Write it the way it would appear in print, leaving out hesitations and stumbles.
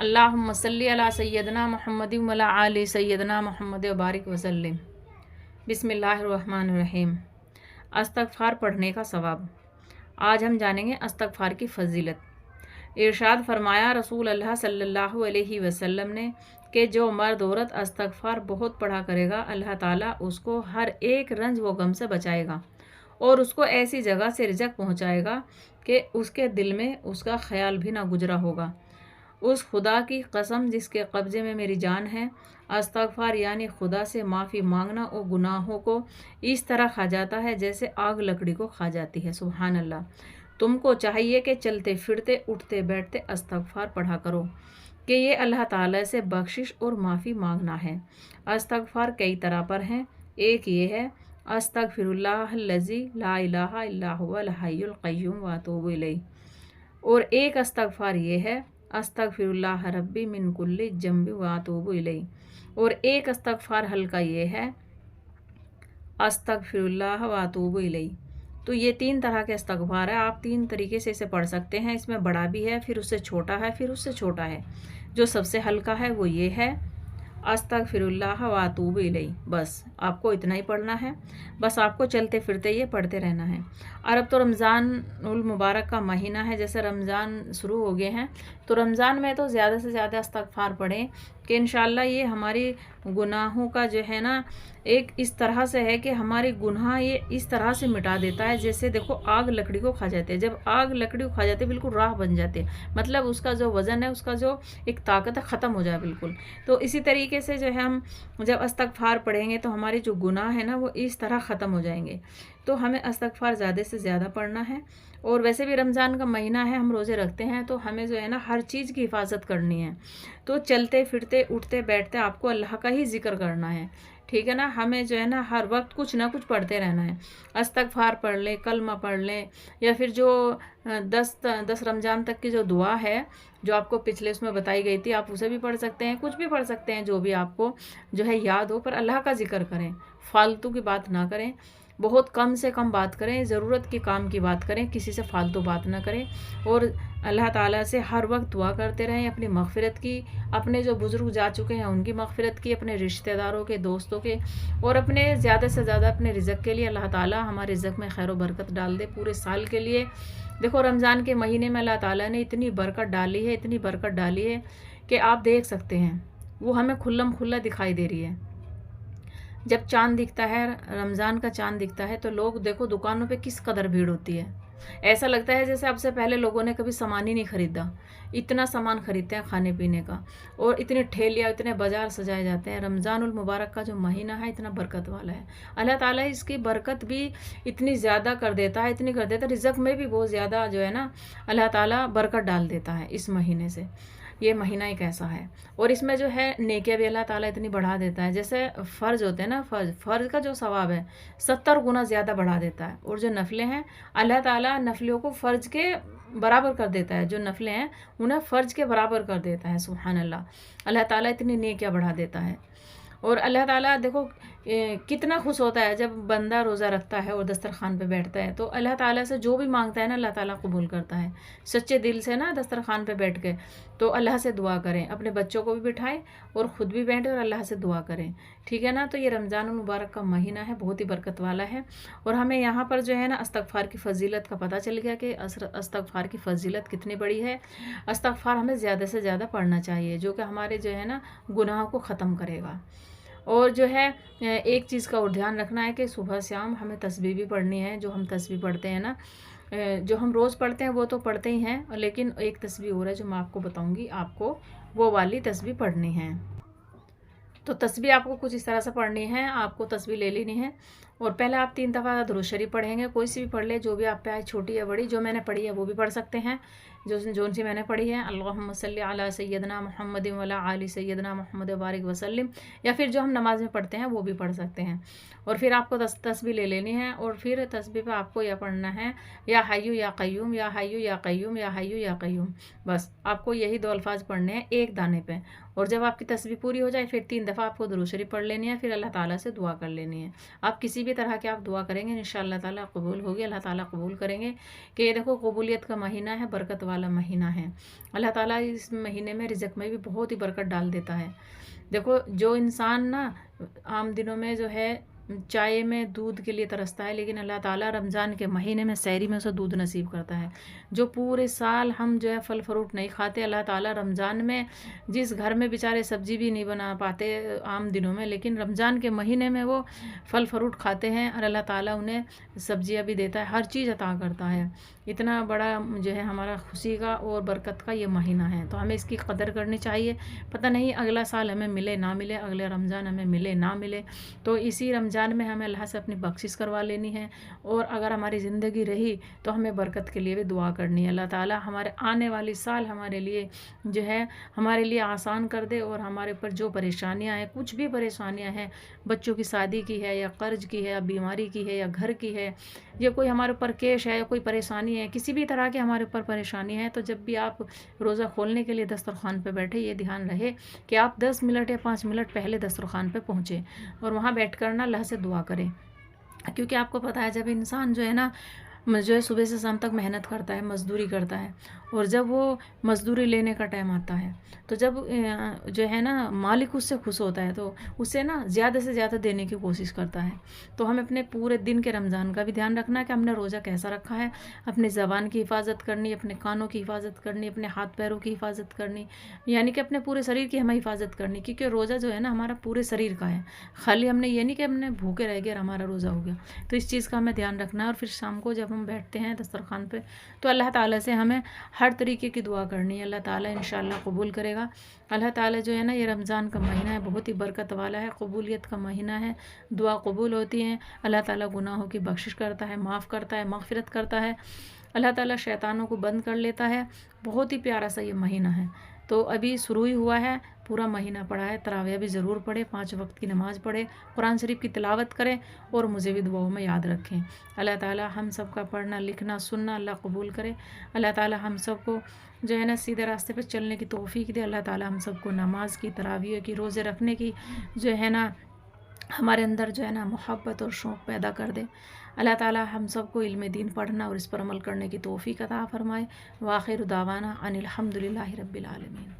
अल्लाहुम्मा सल्ली अला सय्यदना मुहम्मद व अला आलि सय्यदना मुहम्मद व बारिक वसल्लिम। बिस्मिल्लाहिर्रहमानिर्रहीम। अस्तगफार पढ़ने का सवाब। आज हम जानेंगे अस्तगफार की फजीलत। इरशाद फरमाया रसूल अल्लाह सल्लल्लाहु अलैहि वसल्लम ने कि जो मर्द औरत अस्तगफार बहुत पढ़ा करेगा, अल्लाह ताला उसको हर एक रंज व गम से बचाएगा और उसको ऐसी जगह से रिज़्क़ पहुँचाएगा कि उसके दिल में उसका ख्याल भी ना गुजरा होगा। उस खुदा की कसम जिसके कब्ज़े में मेरी जान है, अस्तगफार यानी खुदा से माफ़ी मांगना और गुनाहों को इस तरह खा जाता है जैसे आग लकड़ी को खा जाती है। सुभान अल्लाह। तुमको चाहिए कि चलते फिरते उठते बैठते अस्तगफार पढ़ा करो कि ये अल्लाह ताला से बख्शिश और माफ़ी मांगना है। अस्तगफार कई तरह पर हैं। एक ये है अस्तगफिरुल्लाहल्लज़ी ला इलाहा इल्ला हुवल हय्युल क़य्यूम व अतूबु इलैह, और एक अस्तगफार ये है अस्तगफिरुल्लाह रब्बी मिन कुल्ली जंबि व अतूबु इलैह, और एक अस्तगफार हल्का ये है अस्तगफिरुल्लाह व अतूबु इलैह। तो ये तीन तरह के अस्तगफार है। आप तीन तरीके से इसे पढ़ सकते हैं। इसमें बड़ा भी है, फिर उससे छोटा है, फिर उससे छोटा है। जो सबसे हल्का है वो ये है अस्तगफिरुल्लाह व अतूबु इलैह। बस आपको इतना ही पढ़ना है। बस आपको चलते फिरते ये पढ़ते रहना है। और अब तो रमज़ानुल मुबारक का महीना है, जैसे रमज़ान शुरू हो गए हैं, तो रमज़ान में तो ज़्यादा से ज़्यादा अस्तगफार पढ़ें कि इंशाअल्लाह ये हमारी गुनाहों का जो है ना, एक इस तरह से है कि हमारे गुनाह ये इस तरह से मिटा देता है जैसे देखो आग लकड़ी को खा जाते हैं। जब आग लकड़ी को खा जाते हैं बिल्कुल राख बन जाते हैं, मतलब उसका जो वज़न है, उसका जो एक ताकत है, ख़त्म हो जाए बिल्कुल। तो इसी तरीके से जो है हम जब अस्तगफार पढ़ेंगे तो हमारे जो गुनाह है ना वो इस तरह ख़त्म हो जाएंगे। तो हमें अस्तगफार ज़्यादा से ज़्यादा पढ़ना है। और वैसे भी रमज़ान का महीना है, हम रोज़े रखते हैं, तो हमें जो है ना हर चीज़ की हिफाजत करनी है। तो चलते फिरते उठते बैठते आपको अल्लाह का ही जिक्र करना है, ठीक है ना। हमें जो है ना हर वक्त कुछ ना कुछ पढ़ते रहना है। अस्तगफार पढ़ लें, कलमा पढ़ लें, या फिर जो 10 रमज़ान तक की जो दुआ है जो आपको पिछले उसमें बताई गई थी, आप उसे भी पढ़ सकते हैं। कुछ भी पढ़ सकते हैं जो भी आपको जो है याद हो, पर अल्लाह का जिक्र करें, फालतू की बात ना करें, बहुत कम से कम बात करें, ज़रूरत के काम की बात करें, किसी से फालतू बात ना करें। और अल्लाह ताला से हर वक्त दुआ करते रहें अपनी मग़फ़िरत की, अपने जो बुज़ुर्ग जा चुके हैं उनकी मग़फ़िरत की, अपने रिश्तेदारों के, दोस्तों के, और अपने ज़्यादा से ज़्यादा अपने रिज़्क़ के लिए। अल्लाह ताला हमारे रिज़्क़ में खैर व बरकत डाल दे पूरे साल के लिए। देखो रमज़ान के महीने में अल्लाह ताला ने इतनी बरकत डाली है, इतनी बरकत डाली है कि आप देख सकते हैं, वो हमें खुल्लम खुल्ला दिखाई दे रही है। जब चाँद दिखता है, रमज़ान का चाँद दिखता है, तो लोग देखो दुकानों पे किस कदर भीड़ होती है। ऐसा लगता है जैसे अब से पहले लोगों ने कभी सामान ही नहीं खरीदा। इतना सामान खरीदते हैं खाने पीने का, और इतने ठेलियाँ, इतने बाज़ार सजाए जाते हैं। रमज़ानुल मुबारक का जो महीना है इतना बरकत वाला है। अल्लाह ताला इसकी बरकत भी इतनी ज़्यादा कर देता है, इतनी कर देता है, रिज़्क़ में भी बहुत ज़्यादा जो है ना अल्लाह ताला बरकत डाल देता है इस महीने से। ये महीना एक ऐसा है, और इसमें जो है नेकियां भी अल्लाह ताला इतनी बढ़ा देता है। जैसे फ़र्ज होते हैं ना, फ़र्ज का जो सवाब है 70 गुना ज़्यादा बढ़ा देता है, और जो नफलें हैं अल्लाह ताला नफलियों को फ़र्ज के बराबर कर देता है। जो नफलें हैं उन्हें फ़र्ज के बराबर कर देता है। सुभान अल्लाह। अल्लाह ताला इतनी नेकियां बढ़ा देता है। और अल्लाह ताला देखो कितना खुश होता है जब बंदा रोज़ा रखता है और दस्तरखान पे बैठता है, तो अल्लाह ताला से जो भी मांगता है ना अल्लाह ताला कबूल करता है सच्चे दिल से ना। दस्तरखान पे बैठ के तो अल्लाह से दुआ करें, अपने बच्चों को भी बिठाएं और ख़ुद भी बैठें और अल्लाह से दुआ करें, ठीक है ना। तो ये रमज़ानुल मुबारक का महीना है, बहुत ही बरकत वाला है। और हमें यहाँ पर जो है ना अस्तगफार की फ़जीलत का पता चल गया कि अस्तगफार की फ़जीलत कितनी बड़ी है। अस्तगफार हमें ज़्यादा से ज़्यादा पढ़ना चाहिए, जो कि हमारे जो है ना गुनाहों को ख़त्म करेगा। और जो है एक चीज़ का और ध्यान रखना है कि सुबह शाम हमें तस्बीह भी पढ़नी है। जो हम तस्बीह पढ़ते हैं ना, जो हम रोज़ पढ़ते हैं वो तो पढ़ते ही हैं, लेकिन एक तस्बीह और है जो मैं आपको बताऊंगी, आपको वो वाली तस्बीह पढ़नी है। तो तस्बीह आपको कुछ इस तरह से पढ़नी है। आपको तस्बीह ले लेनी है, और पहले आप 3 दफ़ा दुरूद शरीफ पढ़ेंगे। कोई सी भी पढ़ ले, जो भी आप पे आए, छोटी या बड़ी। जो मैंने पढ़ी है वो भी पढ़ सकते हैं, जो सी मैंने पढ़ी है। अल्लाहुम्मा सल्ली अला सय्यदना मुहम्मद व अला आलि सय्यदना मुहम्मद व बारिक वसल्लिम, या फिर जो हम नमाज में पढ़ते हैं वो भी पढ़ सकते हैं। और फिर आपको तस्बीह ले लेनी है, और फिर तस्बीह पे आपको यह पढ़ना है या हय्यु या क़य्यूम, या हय्यु या क़य्यूम, या हय्यु या क़य्यूम। बस आपको यही 2 अल्फाज पढ़ने हैं एक दाने पे। और जब आपकी तस्बीह पूरी हो जाए फिर 3 दफ़ा आपको दुरूद शरीफ पढ़ लेनी है, फिर अल्लाह ताला से दुआ कर लेनी है। आप किसी भी भी तरह के आप दुआ करेंगे इंशाअल्लाह ताला कबूल होगी, अल्लाह ताला कबूल करेंगे। कि ये देखो कबूलियत का महीना है, बरकत वाला महीना है। अल्लाह ताला इस महीने में रिज़्क़ में भी बहुत ही बरकत डाल देता है। देखो जो इंसान ना आम दिनों में जो है चाय में दूध के लिए तरसता है, लेकिन अल्लाह ताला रमज़ान के महीने में सहरी में उसे दूध नसीब करता है। जो पूरे साल हम जो है फल फ्रूट नहीं खाते, अल्लाह ताला रमज़ान में, जिस घर में बेचारे सब्जी भी नहीं बना पाते आम दिनों में, लेकिन रमज़ान के महीने में वो फल फ्रूट खाते हैं और अल्लाह ताला उन्हें सब्जियां भी देता है, हर चीज़ अता करता है। इतना बड़ा जो है हमारा खुशी का और बरकत का ये महीना है, तो हमें इसकी कदर करनी चाहिए। पता नहीं अगला साल हमें मिले ना मिले, अगले रमज़ान हमें मिले ना मिले, तो इसी रमज़ान में हमें अल्लाह से अपनी बख्शिश करवा लेनी है। और अगर हमारी ज़िंदगी रही तो हमें बरकत के लिए भी दुआ करनी है। अल्लाह ताला हमारे आने वाली साल हमारे लिए जो है हमारे लिए आसान कर दे, और हमारे ऊपर जो परेशानियां हैं, कुछ भी परेशानियां हैं, बच्चों की शादी की है या कर्ज की है या बीमारी की है या घर की है, या कोई हमारे ऊपर केस है या कोई परेशानी है, किसी भी तरह की हमारे ऊपर परेशानी है, तो जब भी आप रोज़ा खोलने के लिए दस्तरखान पे बैठे, ये ध्यान रहे कि आप 10 मिनट या 5 मिनट पहले दस्तरखान पे पहुँचे और वहाँ बैठ कर ना अल्लाह से दुआ करें। क्योंकि आपको पता है जब इंसान जो है ना जो है सुबह से शाम तक मेहनत करता है, मज़दूरी करता है, और जब वो मज़दूरी लेने का टाइम आता है, तो जब जो है ना मालिक उससे खुश होता है, तो उसे ना ज़्यादा से ज़्यादा देने की कोशिश करता है। तो हमें अपने पूरे दिन के रमज़ान का भी ध्यान रखना है कि हमने रोज़ा कैसा रखा है, अपनी ज़बान की हिफाजत करनी, अपने कानों की हिफाजत करनी, अपने हाथ पैरों की हिफाजत करनी, यानी कि अपने पूरे शरीर की हमें हिफाजत करनी, क्योंकि रोज़ा जो है ना हमारा पूरे शरीर का है। खाली हमने ये नहीं कि हमने भूखे रह गए और हमारा रोज़ा हो गया, तो इस चीज़ का हमें ध्यान रखना है। और फिर शाम को जब हम बैठते हैं दस्तरखान पे, तो अल्लाह ताला से हमें हर तरीके की दुआ करनी है, अल्लाह ताला इंशाअल्लाह कबूल करेगा। अल्लाह ताला जो है ना ये रमज़ान का महीना है, बहुत ही बरकत वाला है, कबूलियत का महीना है, दुआ कबूल होती हैं, अल्लाह ताला गुनाहों की बख्शिश करता है, माफ़ करता है, मग़फ़िरत करता है, अल्लाह ताला शैतानों को बंद कर लेता है। बहुत ही प्यारा सा ये महीना है। तो अभी शुरू ही हुआ है, पूरा महीना पड़ा है। तराविया भी ज़रूर पढ़े, 5 वक्त की नमाज़ पढ़े, कुरान शरीफ की तिलावत करें, और मुझे भी दुआओं में याद रखें। अल्लाह ताला हम सब का पढ़ना लिखना सुनना अल्लाह कबूल करे। अल्लाह ताला हम सब को जो है ना सीधे रास्ते पर चलने की तौफीक दे। अल्लाह ताला हम सबको नमाज की, तराविया की, रोज़े रखने की जो है ना हमारे अंदर जो है ना मोहब्बत और शौक़ पैदा कर दे। अल्लाह ताला हम सबको इल्म दीन पढ़ना और इस पर अमल करने की तौफीक अता फरमाए। व आखिर दावाना अनिल हम्दुलिल्लाहि रब्बिल आलमीन।